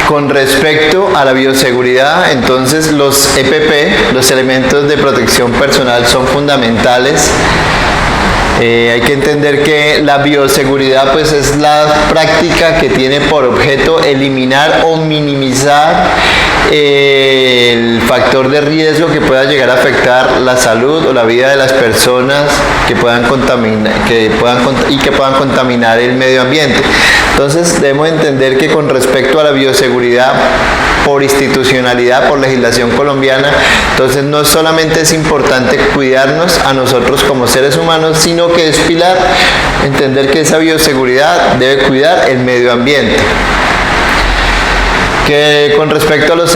Con respecto a la bioseguridad, entonces los EPP, los elementos de protección personal, son fundamentales. Hay que entender que la bioseguridad pues es la práctica que tiene por objeto eliminar o minimizar el factor de riesgo que pueda llegar a afectar la salud o la vida de las personas que puedan contaminar el medio ambiente. Entonces debemos entender que con respecto a la bioseguridad, por institucionalidad, por legislación colombiana, entonces no solamente es importante cuidarnos a nosotros como seres humanos, sino que es pilar entender que esa bioseguridad debe cuidar el medio ambiente. Que con respecto a los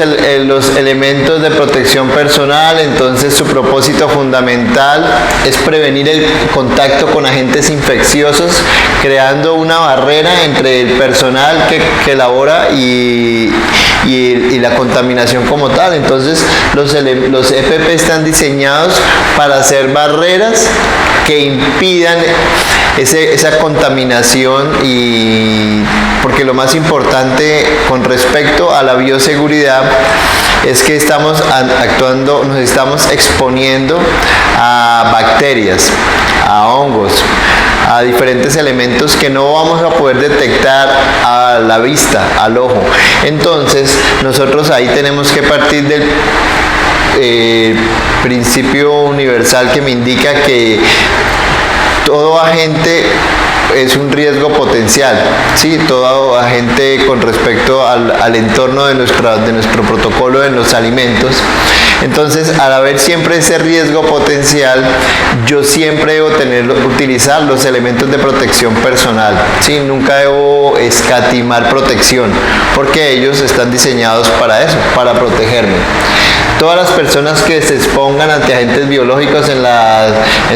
elementos de protección personal, entonces su propósito fundamental es prevenir el contacto con agentes infecciosos, creando una barrera entre el personal que elabora y la contaminación como tal. Entonces los EPP están diseñados para hacer barreras que impidan esa contaminación, y porque lo más importante con respecto a la bioseguridad es que estamos actuando, nos estamos exponiendo a bacterias, a hongos, a diferentes elementos que no vamos a poder detectar a la vista, al ojo. Entonces nosotros ahí tenemos que partir del principio universal que me indica que todo agente es un riesgo potencial, ¿sí? Todo agente con respecto al entorno de nuestro protocolo en los alimentos. Entonces, al haber siempre ese riesgo potencial, yo siempre debo utilizar los elementos de protección personal, ¿sí? Nunca debo escatimar protección, porque ellos están diseñados para eso, para protegerme. Todas las personas que se expongan ante agentes biológicos en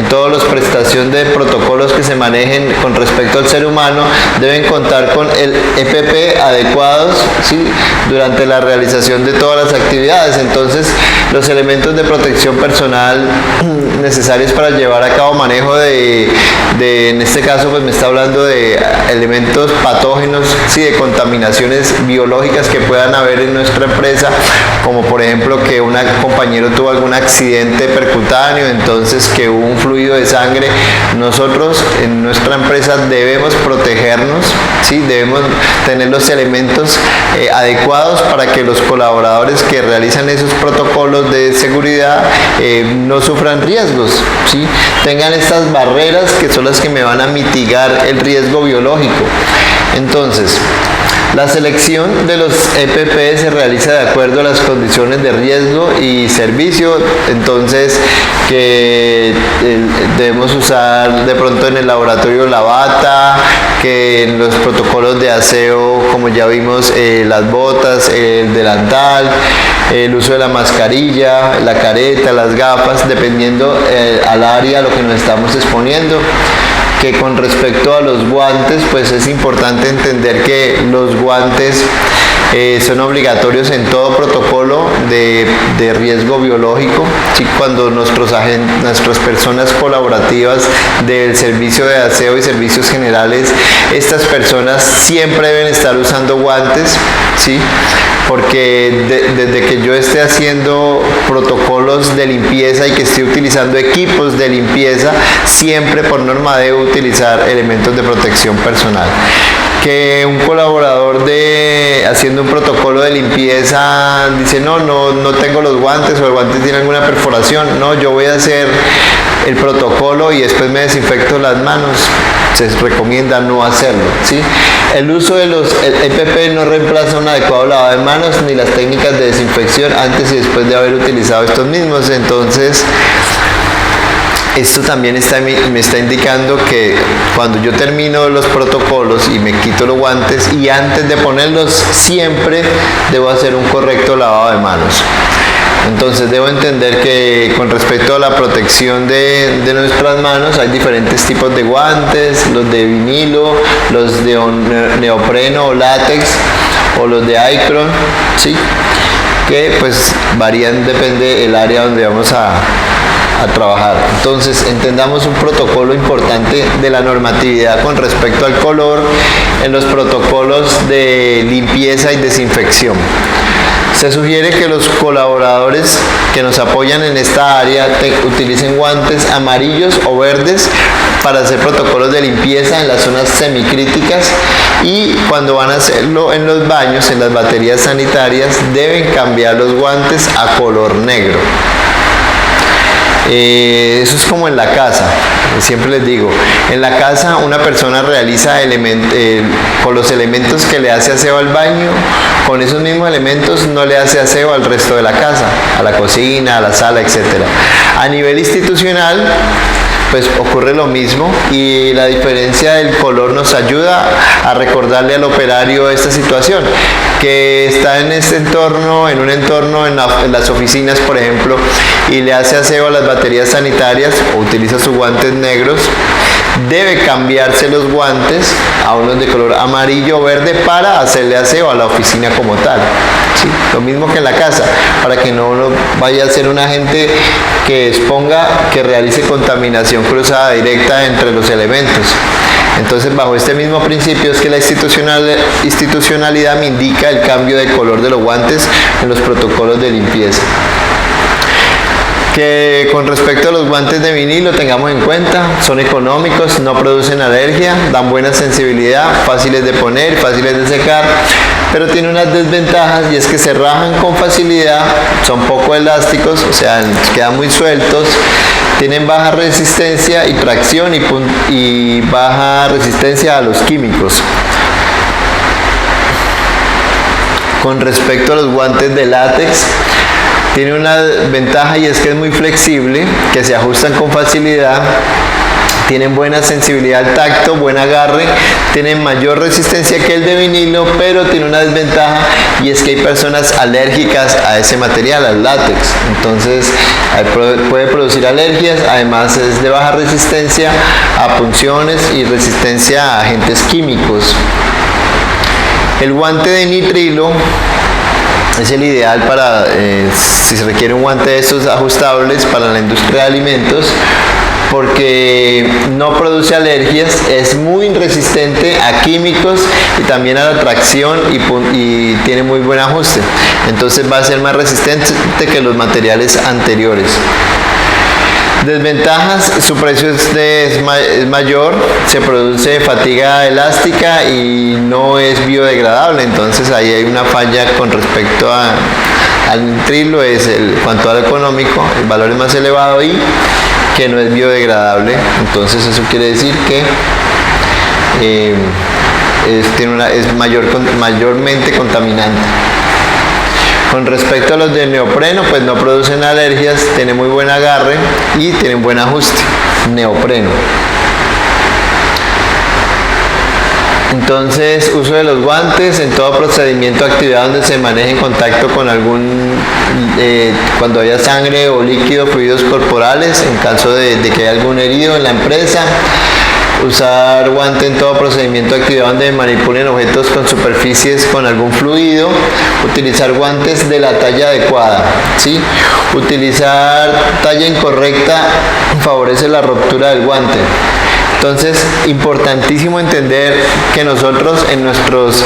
todas las prestaciones de protocolos que se manejen con respecto al ser humano deben contar con el EPP adecuados, ¿sí? Durante la realización de todas las actividades. Entonces, los elementos de protección personal necesarios para llevar a cabo manejo en este caso pues me está hablando de elementos patógenos, ¿sí? De contaminaciones biológicas que puedan haber en nuestra empresa, como por ejemplo que un compañero tuvo algún accidente percutáneo, entonces que hubo un fluido de sangre. Nosotros en nuestra empresa debemos protegernos, ¿sí? Debemos tener los elementos adecuados para que los colaboradores que realizan esos protocolos de seguridad no sufran riesgos, ¿sí? Tengan estas barreras que son las que me van a mitigar el riesgo biológico. Entonces, la selección de los EPP se realiza de acuerdo a las condiciones de riesgo y servicio, entonces que debemos usar de pronto en el laboratorio la bata, que en los protocolos de aseo, como ya vimos, las botas, el delantal, el uso de la mascarilla, la careta, las gafas, dependiendo al área a lo que nos estamos exponiendo. Que con respecto a los guantes, pues es importante entender que los guantes son obligatorios en todo protocolo de riesgo biológico, ¿sí? Cuando nuestras personas colaborativas del servicio de aseo y servicios generales, estas personas siempre deben estar usando guantes, ¿sí? Porque desde que yo esté haciendo protocolos de limpieza y que esté utilizando equipos de limpieza, siempre por norma debo utilizar elementos de protección personal. Que un colaborador haciendo un protocolo de limpieza dice no tengo los guantes, o el guante tiene alguna perforación, no, yo voy a hacer el protocolo y después me desinfecto las manos. Se recomienda no hacerlo, ¿sí? El uso de los EPP no reemplaza un adecuado lavado de manos ni las técnicas de desinfección antes y después de haber utilizado estos mismos. Entonces, esto también me está indicando que cuando yo termino los protocolos y me quito los guantes, y antes de ponerlos siempre debo hacer un correcto lavado de manos. Entonces debo entender que con respecto a la protección de nuestras manos hay diferentes tipos de guantes, los de vinilo, los de neopreno o látex, o los de Icron, ¿sí? Que pues varían, depende del área donde vamos a a trabajar. Entonces, entendamos un protocolo importante de la normatividad con respecto al color en los protocolos de limpieza y desinfección. Se sugiere que los colaboradores que nos apoyan en esta área utilicen guantes amarillos o verdes para hacer protocolos de limpieza en las zonas semicríticas, y cuando van a hacerlo en los baños, en las baterías sanitarias, deben cambiar los guantes a color negro. Eso es como en la casa, siempre les digo, en la casa una persona realiza con los elementos que le hace aseo al baño, con esos mismos elementos no le hace aseo al resto de la casa, a la cocina, a la sala, etc. A nivel institucional, pues ocurre lo mismo, y la diferencia del color nos ayuda a recordarle al operario esta situación, que está en este entorno, en un entorno en las oficinas, por ejemplo, y le hace aseo a las baterías sanitarias o utiliza sus guantes negros, debe cambiarse los guantes a unos de color amarillo o verde para hacerle aseo a la oficina como tal. ¿Sí? Lo mismo que en la casa, para que no vaya a ser un agente que exponga, que realice contaminación cruzada directa entre los elementos. Entonces, bajo este mismo principio es que la institucionalidad me indica el cambio de color de los guantes en los protocolos de limpieza. Que con respecto a los guantes de vinilo tengamos en cuenta, son económicos, no producen alergia, dan buena sensibilidad, fáciles de poner, fáciles de secar, pero tienen unas desventajas, y es que se rajan con facilidad, son poco elásticos, o sea, quedan muy sueltos, tienen baja resistencia y tracción y baja resistencia a los químicos. Con respecto a los guantes de látex, tiene una ventaja, y es que es muy flexible, que se ajustan con facilidad, tienen buena sensibilidad al tacto, buen agarre, tienen mayor resistencia que el de vinilo, pero tiene una desventaja, y es que hay personas alérgicas a ese material, al látex. Entonces puede producir alergias, además es de baja resistencia a punciones y resistencia a agentes químicos. El guante de nitrilo es el ideal para, si se requiere un guante de estos ajustables para la industria de alimentos, porque no produce alergias, es muy resistente a químicos y también a la tracción, y tiene muy buen ajuste. Entonces va a ser más resistente que los materiales anteriores. Desventajas: su precio es mayor, se produce fatiga elástica y no es biodegradable. Entonces ahí hay una falla con respecto al nitrilo, es cuanto al económico, el valor es más elevado y que no es biodegradable. Entonces eso quiere decir que es mayormente contaminante. Con respecto a los de neopreno, pues no producen alergias, tienen muy buen agarre y tienen buen ajuste. Neopreno. Entonces, uso de los guantes en todo procedimiento o actividad donde se maneje en contacto con cuando haya sangre o líquido, fluidos corporales, en caso de que haya algún herido en la empresa. Usar guante en todo procedimiento o actividad donde manipulen objetos con superficies con algún fluido. Utilizar guantes de la talla adecuada, ¿sí? Utilizar talla incorrecta favorece la ruptura del guante. Entonces, importantísimo entender que nosotros en nuestros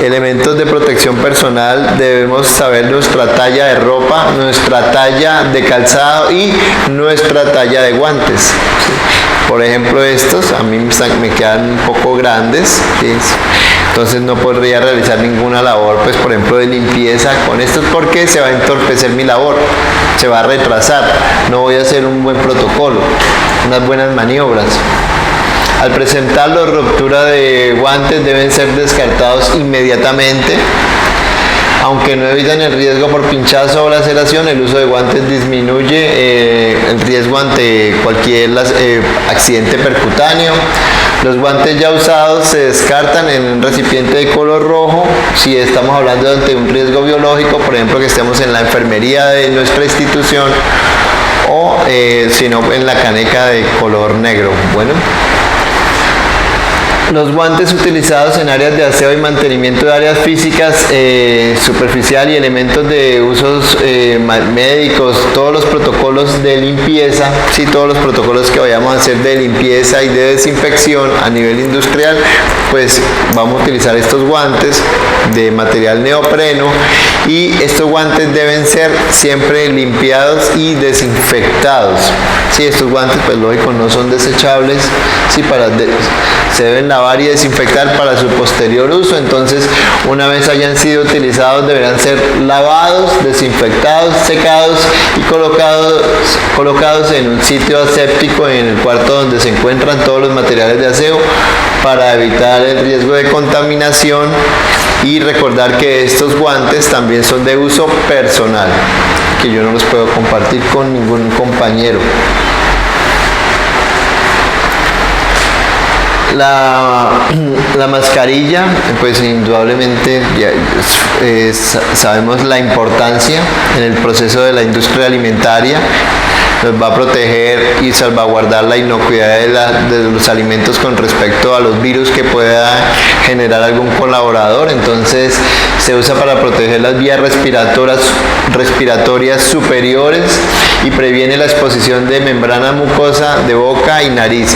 elementos de protección personal debemos saber nuestra talla de ropa, nuestra talla de calzado y nuestra talla de guantes, ¿sí? Por ejemplo, estos a mí me quedan un poco grandes, ¿sí? Entonces no podría realizar ninguna labor, pues por ejemplo de limpieza con estos, porque se va a entorpecer mi labor, se va a retrasar, no voy a hacer un buen protocolo, unas buenas maniobras. Al presentarlo, ruptura de guantes deben ser descartados inmediatamente. Aunque no evitan el riesgo por pinchazo o laceración, el uso de guantes disminuye el riesgo ante cualquier accidente percutáneo. Los guantes ya usados se descartan en un recipiente de color rojo si estamos hablando de un riesgo biológico, por ejemplo que estemos en la enfermería de nuestra institución, o si no en la caneca de color negro. Bueno, Los guantes utilizados en áreas de aseo y mantenimiento de áreas físicas, superficial y elementos de usos médicos, todos los protocolos de limpieza, sí, todos los protocolos que vayamos a hacer de limpieza y de desinfección a nivel industrial, pues vamos a utilizar estos guantes de material neopreno, y estos guantes deben ser siempre limpiados y desinfectados. Sí, estos guantes, pues lógico, no son desechables, sí, se deben lavar y desinfectar para su posterior uso. Entonces, una vez hayan sido utilizados, deberán ser lavados, desinfectados, secados y colocados en un sitio aséptico en el cuarto donde se encuentran todos los materiales de aseo, para evitar el riesgo de contaminación. Y recordar que estos guantes también son de uso personal, que yo no los puedo compartir con ningún compañero. La mascarilla, pues indudablemente sabemos la importancia en el proceso de la industria alimentaria. Nos va a proteger y salvaguardar la inocuidad de los alimentos con respecto a los virus que pueda generar algún colaborador. Entonces se usa para proteger las vías respiratorias superiores y previene la exposición de membrana mucosa de boca y nariz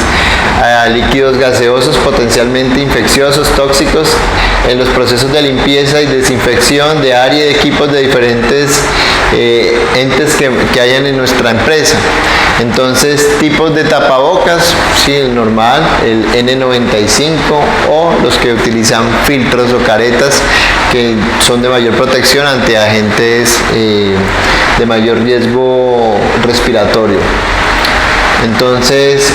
a líquidos gaseosos potencialmente infecciosos, tóxicos, en los procesos de limpieza y desinfección de área y de equipos de diferentes entes que hayan en nuestra empresa. Entonces, tipos de tapabocas, sí, el normal, el N95, o los que utilizan filtros o caretas, que son de mayor protección ante agentes de mayor riesgo respiratorio. Entonces,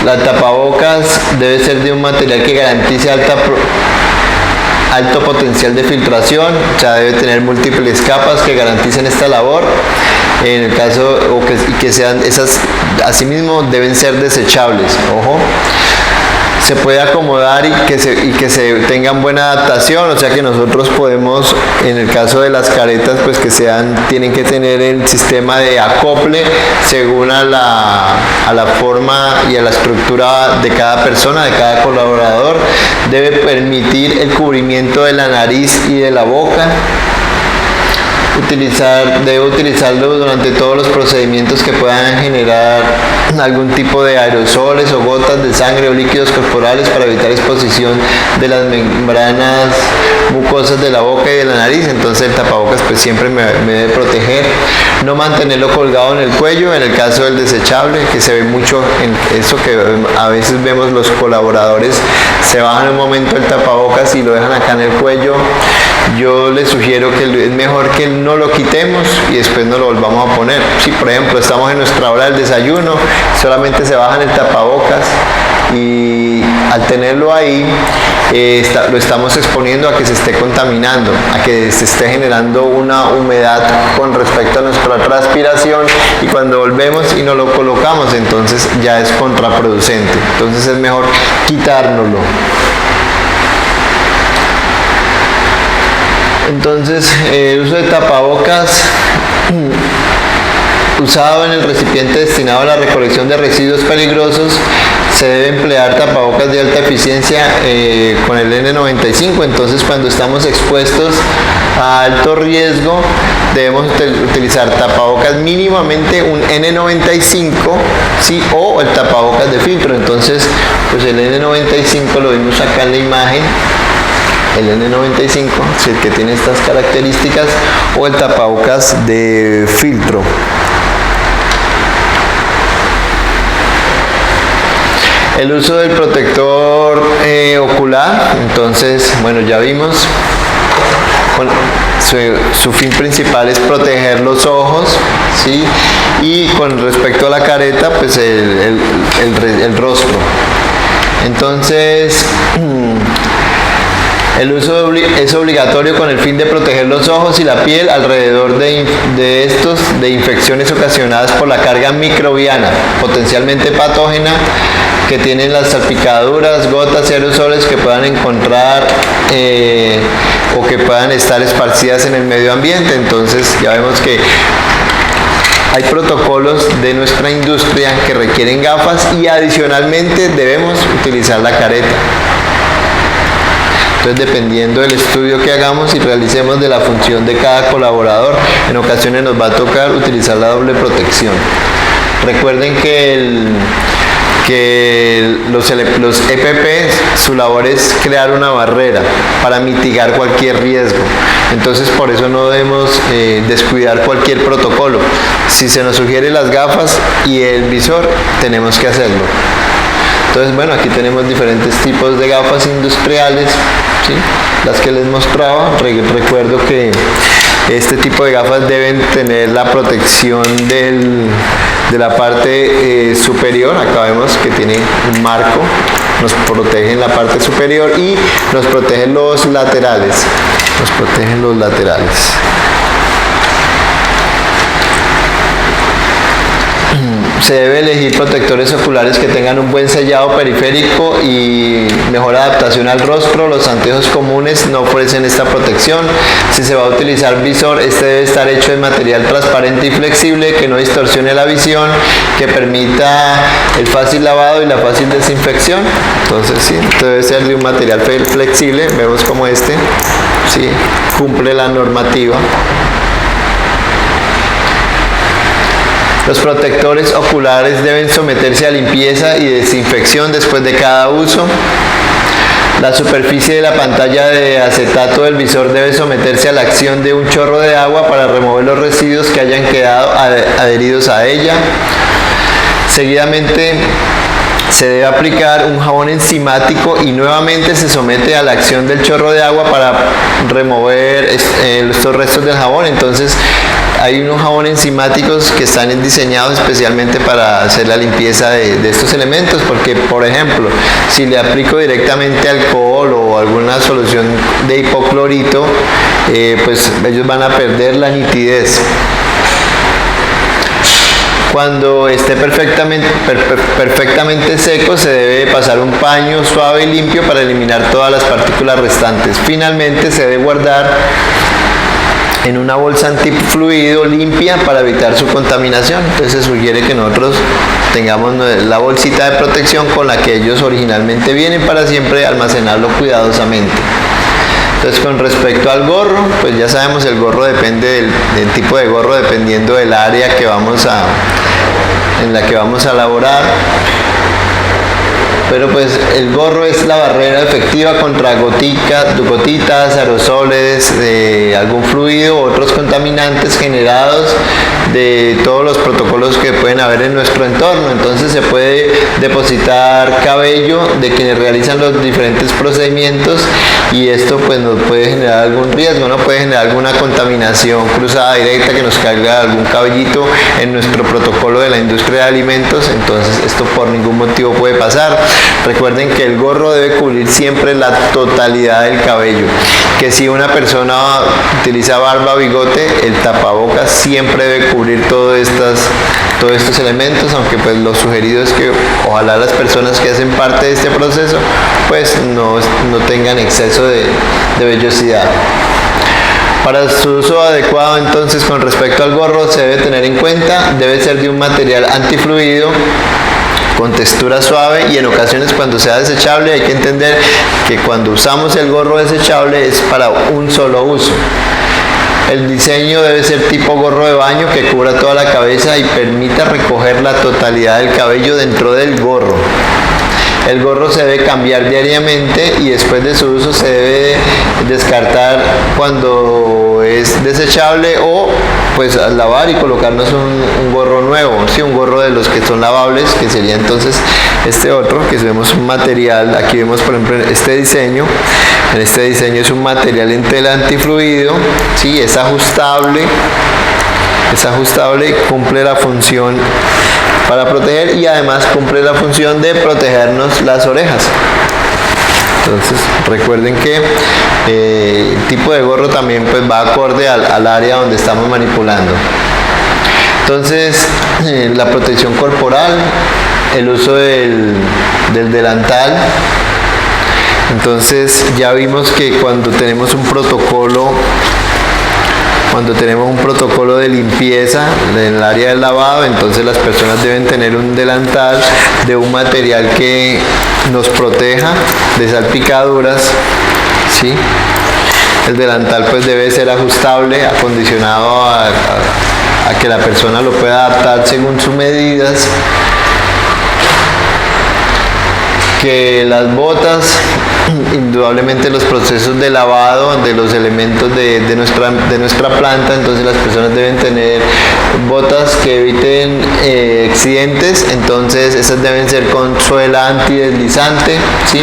la tapabocas debe ser de un material que garantice alto potencial de filtración, o sea, debe tener múltiples capas que garanticen esta labor. En el caso que sean esas, asimismo deben ser desechables, ojo. Se puede acomodar y que se tengan buena adaptación, o sea que nosotros podemos, en el caso de las caretas, pues tienen que tener el sistema de acople según a la forma y a la estructura de cada persona, de cada colaborador. Debe permitir el cubrimiento de la nariz y de la boca. Debe utilizarlo durante todos los procedimientos que puedan generar algún tipo de aerosoles o gotas de sangre o líquidos corporales, para evitar exposición de las membranas mucosas de la boca y de la nariz. Entonces el tapabocas pues siempre me debe proteger. No mantenerlo colgado en el cuello. En el caso del desechable, que se ve mucho en eso, que a veces vemos los colaboradores se bajan un momento el tapabocas y lo dejan acá en el cuello, yo les sugiero que es mejor que no lo quitemos y después no lo volvamos a poner. Si por ejemplo estamos en nuestra hora del desayuno, solamente se bajan el tapabocas, y al tenerlo ahí lo estamos exponiendo a que se esté contaminando, a que se esté generando una humedad con respecto a nuestra transpiración, y cuando volvemos y no lo colocamos, entonces ya es contraproducente. Entonces es mejor quitárnoslo. Entonces, el uso de tapabocas usado en el recipiente destinado a la recolección de residuos peligrosos. Se debe emplear tapabocas de alta eficiencia con el N95. Entonces, cuando estamos expuestos a alto riesgo, debemos utilizar tapabocas mínimamente un N95, ¿sí? O el tapabocas de filtro. Entonces, pues el N95 lo vimos acá en la imagen. El N95, si el que tiene estas características, o el tapabocas de filtro. El uso del protector ocular, entonces, bueno, ya vimos, su fin principal es proteger los ojos, ¿sí? Y con respecto a la careta, pues el rostro. Entonces, el uso es obligatorio con el fin de proteger los ojos y la piel alrededor de estos de infecciones ocasionadas por la carga microbiana potencialmente patógena que tienen las salpicaduras, gotas y aerosoles que puedan encontrar o que puedan estar esparcidas en el medio ambiente. Entonces ya vemos que hay protocolos de nuestra industria que requieren gafas y adicionalmente debemos utilizar la careta. Entonces, dependiendo del estudio que hagamos y realicemos de la función de cada colaborador, en ocasiones nos va a tocar utilizar la doble protección. Recuerden que los EPP, su labor es crear una barrera para mitigar cualquier riesgo. Entonces, por eso no debemos descuidar cualquier protocolo. Si se nos sugiere las gafas y el visor, tenemos que hacerlo. Entonces, bueno, aquí tenemos diferentes tipos de gafas industriales, ¿sí? Las que les mostraba. Recuerdo que este tipo de gafas deben tener la protección de la parte superior. Acá vemos que tiene un marco, nos protege en la parte superior y nos protege los laterales. Nos protegen los laterales. Se debe elegir protectores oculares que tengan un buen sellado periférico y mejor adaptación al rostro. Los anteojos comunes no ofrecen esta protección. Si se va a utilizar visor, este debe estar hecho de material transparente y flexible que no distorsione la visión, que permita el fácil lavado y la fácil desinfección. Entonces, sí, debe ser de un material flexible. Vemos como este, sí, cumple la normativa. Los protectores oculares deben someterse a limpieza y desinfección después de cada uso. La superficie de la pantalla de acetato del visor debe someterse a la acción de un chorro de agua para remover los residuos que hayan quedado adheridos a ella. Seguidamente se debe aplicar un jabón enzimático y nuevamente se somete a la acción del chorro de agua para remover estos restos del jabón. Entonces, hay unos jabones enzimáticos que están diseñados especialmente para hacer la limpieza de estos elementos, porque, por ejemplo, si le aplico directamente alcohol o alguna solución de hipoclorito, pues ellos van a perder la nitidez. Cuando esté perfectamente seco, se debe pasar un paño suave y limpio para eliminar todas las partículas restantes. Finalmente, se debe guardar en una bolsa antifluido limpia para evitar su contaminación. Entonces, se sugiere que nosotros tengamos la bolsita de protección con la que ellos originalmente vienen para siempre almacenarlo cuidadosamente. Entonces, con respecto al gorro, pues ya sabemos, el gorro depende del tipo de gorro, dependiendo del área en la que vamos a laborar. Pero pues el gorro es la barrera efectiva contra gotitas, aerosoles, de algún fluido u otros contaminantes generados de todos los protocolos que pueden haber en nuestro entorno. Entonces, se puede depositar cabello de quienes realizan los diferentes procedimientos y esto pues nos puede generar algún riesgo, ¿no? Puede generar alguna contaminación cruzada directa, que nos caiga algún cabellito en nuestro protocolo de la industria de alimentos. Entonces, esto por ningún motivo puede pasar. Recuerden que el gorro debe cubrir siempre la totalidad del cabello, que si una persona utiliza barba o bigote, el tapabocas siempre debe cubrir todos estos elementos, aunque pues lo sugerido es que ojalá las personas que hacen parte de este proceso pues no tengan exceso de vellosidad. Para su uso adecuado, entonces, con respecto al gorro, se debe tener en cuenta, debe ser de un material antifluido, con textura suave, y en ocasiones cuando sea desechable hay que entender que cuando usamos el gorro desechable es para un solo uso. El diseño debe ser tipo gorro de baño que cubra toda la cabeza y permita recoger la totalidad del cabello dentro del gorro. El gorro se debe cambiar diariamente y después de su uso se debe descartar cuando es desechable, o pues lavar y colocarnos un gorro nuevo, ¿sí? Un gorro de los que son lavables, que sería entonces este otro, que vemos un material, aquí vemos por ejemplo este diseño. En este diseño es un material en tela antifluido, ¿sí? Es ajustable, cumple la función para proteger y además cumple la función de protegernos las orejas. Entonces, recuerden que el tipo de gorro también pues va acorde al área donde estamos manipulando. Entonces, la protección corporal, el uso del delantal. Entonces, ya vimos que cuando tenemos un protocolo Cuando tenemos un protocolo de limpieza en el área del lavado, entonces las personas deben tener un delantal de un material que nos proteja de salpicaduras, ¿sí? El delantal pues debe ser ajustable, acondicionado a que la persona lo pueda adaptar según sus medidas. Que las botas, indudablemente los procesos de lavado de los elementos de nuestra planta, entonces las personas deben tener botas que eviten accidentes, entonces esas deben ser con suela antideslizante, ¿sí?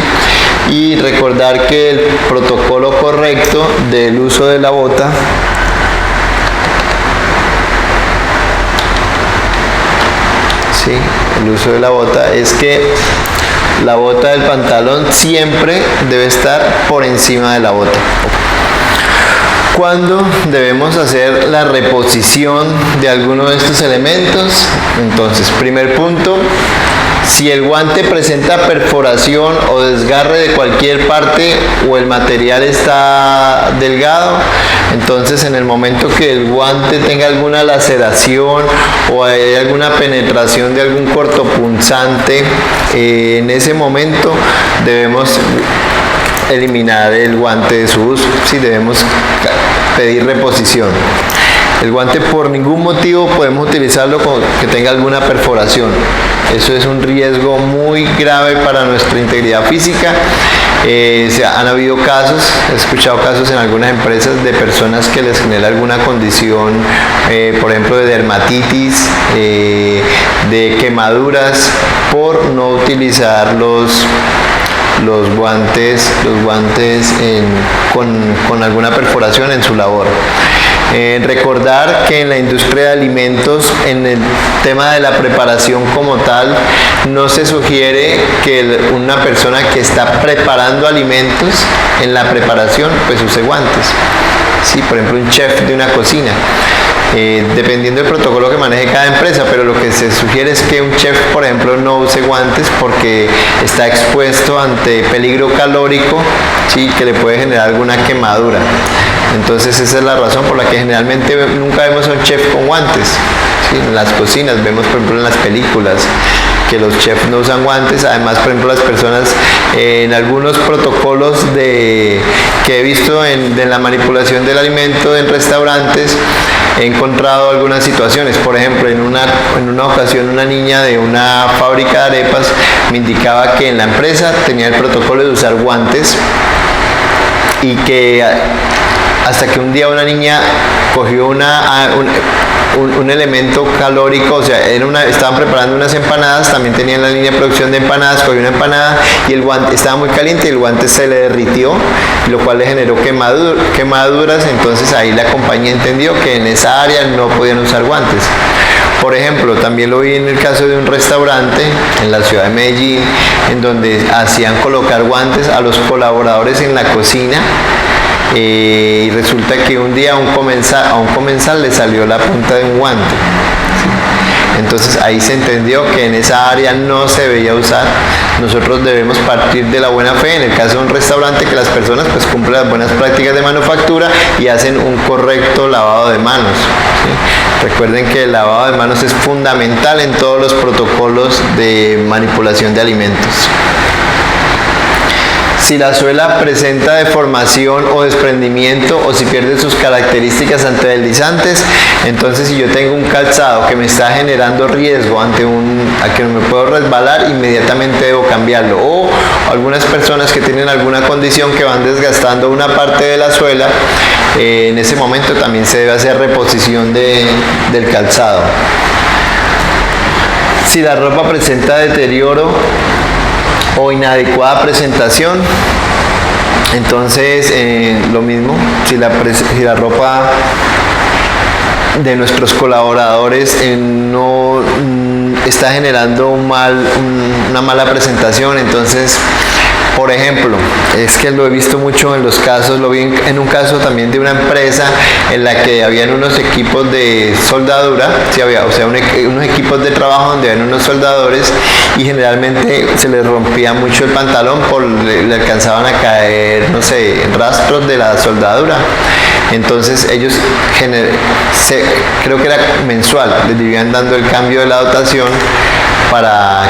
Y recordar que el protocolo correcto del uso de la bota el uso de la bota es que la bota del pantalón siempre debe estar por encima de la bota. ¿Cuándo debemos hacer la reposición de alguno de estos elementos? Entonces, primer punto, si el guante presenta perforación o desgarre de cualquier parte o el material está delgado, entonces en el momento que el guante tenga alguna laceración o hay alguna penetración de algún cortopunzante, en ese momento debemos eliminar el guante de su uso, sí, debemos pedir reposición. El guante por ningún motivo podemos utilizarlo con que tenga alguna perforación. Eso es un riesgo muy grave para nuestra integridad física. Han habido casos, he escuchado casos en algunas empresas de personas que les genera alguna condición, por ejemplo de dermatitis, de quemaduras, por no utilizar los guantes con alguna perforación en su labor. Recordar que en la industria de alimentos, en el tema de la preparación como tal, no se sugiere que una persona que está preparando alimentos en la preparación pues use guantes. Sí, por ejemplo, un chef de una cocina. Dependiendo del protocolo que maneje cada empresa, pero lo que se sugiere es que un chef, por ejemplo, no use guantes porque está expuesto ante peligro calórico, ¿sí? Que le puede generar alguna quemadura. Entonces esa es la razón por la que generalmente nunca vemos a un chef con guantes, ¿sí? En las cocinas vemos, por ejemplo, en las películas que los chefs no usan guantes. Además, por ejemplo, las personas en algunos protocolos que he visto en la manipulación del alimento en restaurantes, he encontrado algunas situaciones. Por ejemplo, en una ocasión una niña de una fábrica de arepas me indicaba que en la empresa tenía el protocolo de usar guantes y que hasta que un día una niña cogió un elemento calórico, o sea, estaban preparando unas empanadas, también tenían la línea de producción de empanadas, cogió una empanada y el guante estaba muy caliente y el guante se le derritió, lo cual le generó quemaduras. Entonces ahí la compañía entendió que en esa área no podían usar guantes. Por ejemplo, también lo vi en el caso de un restaurante en la ciudad de Medellín, en donde hacían colocar guantes a los colaboradores en la cocina. Y resulta que un día a un comensal le salió la punta de un guante, ¿sí? Entonces ahí se entendió que en esa área no se debía usar. Nosotros debemos partir de la buena fe, en el caso de un restaurante, que las personas pues cumplen las buenas prácticas de manufactura y hacen un correcto lavado de manos, ¿sí? Recuerden que el lavado de manos es fundamental en todos los protocolos de manipulación de alimentos. Si la suela presenta deformación o desprendimiento o si pierde sus características antideslizantes, entonces si yo tengo un calzado que me está generando riesgo a que me puedo resbalar, inmediatamente debo cambiarlo. O algunas personas que tienen alguna condición que van desgastando una parte de la suela, en ese momento también se debe hacer reposición del calzado. Si la ropa presenta deterioro o inadecuada presentación, entonces lo mismo, si la ropa de nuestros colaboradores no está generando una mala presentación, entonces Por ejemplo, es que lo he visto mucho en los casos, lo vi en un caso también de una empresa en la que habían unos equipos de soldadura, sí había, o sea, unos equipos de trabajo donde habían unos soldadores y generalmente se les rompía mucho el pantalón, le alcanzaban a caer, no sé, rastros de la soldadura. Entonces ellos, creo que era mensual, les iban dando el cambio de la dotación para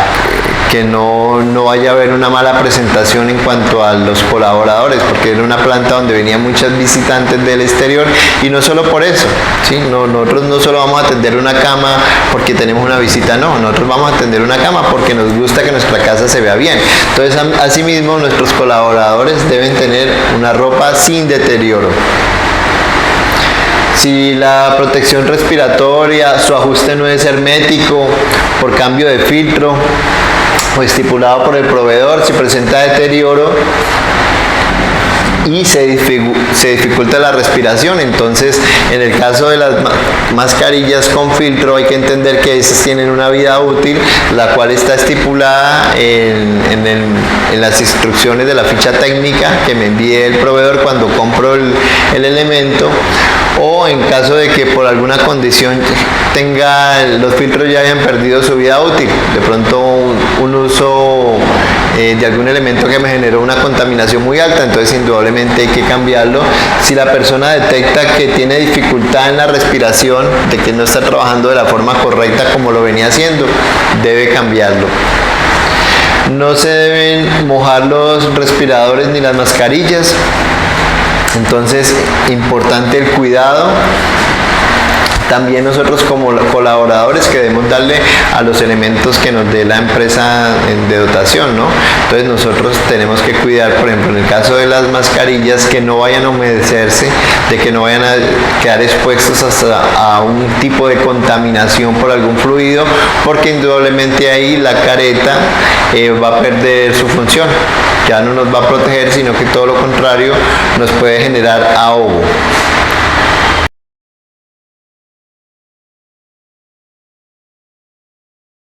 que no vaya a haber una mala presentación en cuanto a los colaboradores, porque era una planta donde venían muchas visitantes del exterior y no solo por eso, ¿sí? Nosotros no solo vamos a atender una cama porque tenemos una visita, no, nosotros vamos a atender una cama porque nos gusta que nuestra casa se vea bien. Entonces, asimismo, nuestros colaboradores deben tener una ropa sin deterioro. Si la protección respiratoria, su ajuste no es hermético por cambio de filtro o estipulado por el proveedor, si presenta deterioro y se dificulta la respiración, entonces en el caso de las mascarillas con filtro hay que entender que esas tienen una vida útil, la cual está estipulada en las instrucciones de la ficha técnica que me envíe el proveedor cuando compro el elemento, o en caso de que por alguna condición los filtros ya hayan perdido su vida útil, de pronto un uso de algún elemento que me generó una contaminación muy alta, entonces indudablemente hay que cambiarlo. Si la persona detecta que tiene dificultad en la respiración, de que no está trabajando de la forma correcta como lo venía haciendo, debe cambiarlo. No se deben mojar los respiradores ni las mascarillas, entonces importante el cuidado. También nosotros como colaboradores que debemos darle a los elementos que nos dé la empresa de dotación, ¿no? Entonces nosotros tenemos que cuidar, por ejemplo, en el caso de las mascarillas, que no vayan a humedecerse, de que no vayan a quedar expuestos a un tipo de contaminación por algún fluido, porque indudablemente ahí la careta va a perder su función. Ya no nos va a proteger, sino que todo lo contrario nos puede generar ahogo.